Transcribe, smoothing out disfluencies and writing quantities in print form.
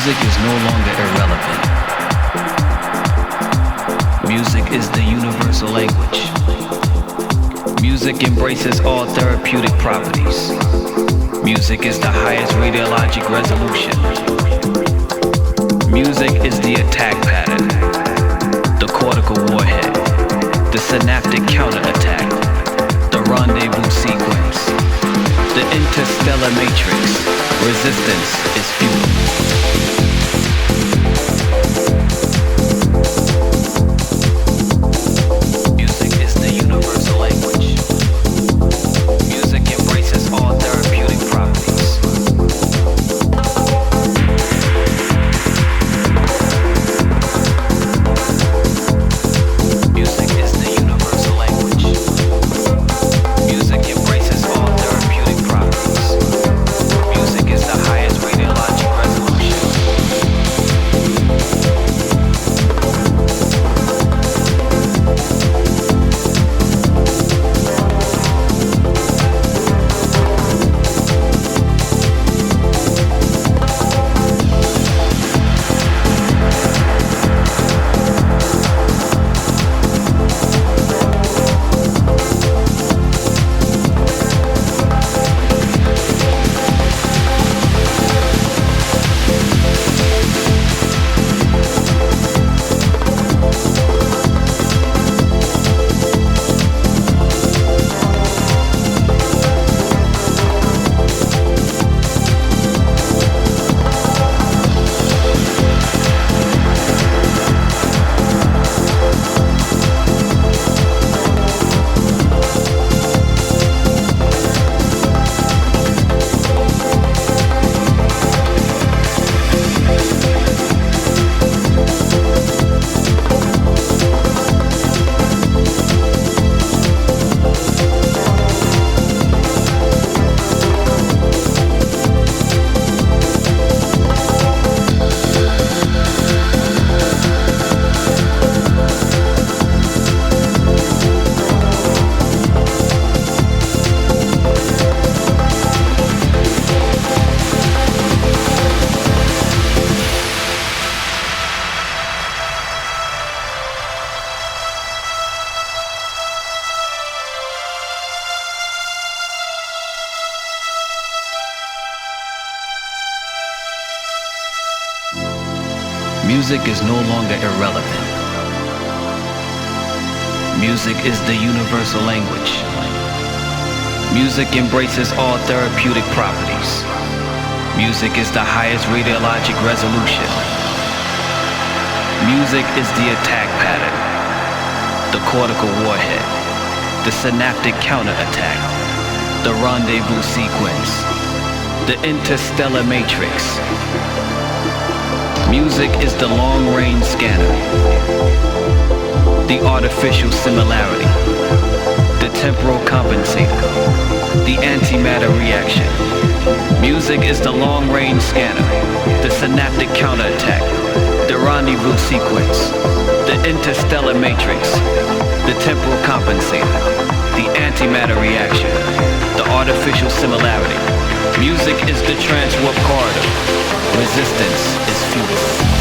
Music is no longer irrelevant. Music is the universal language. Music embraces all therapeutic properties. Music is the highest radiologic resolution. Music is the attack pattern, the cortical warhead, the synaptic counterattack, the rendezvous sequence, the interstellar matrix. Resistance is fuel. Music is no longer irrelevant. Music is the universal language. Music embraces all therapeutic properties. Music is the highest radiologic resolution. Music is the attack pattern, the cortical warhead, the synaptic counterattack, the rendezvous sequence, the interstellar matrix. Music is the long-range scanner, the artificial similarity, the temporal compensator, the antimatter reaction. Music is the long-range scanner, the synaptic counterattack, the rendezvous sequence, the interstellar matrix, the temporal compensator, the antimatter reaction, the artificial similarity. Music is the transwarp corridor. Resistance is fuel.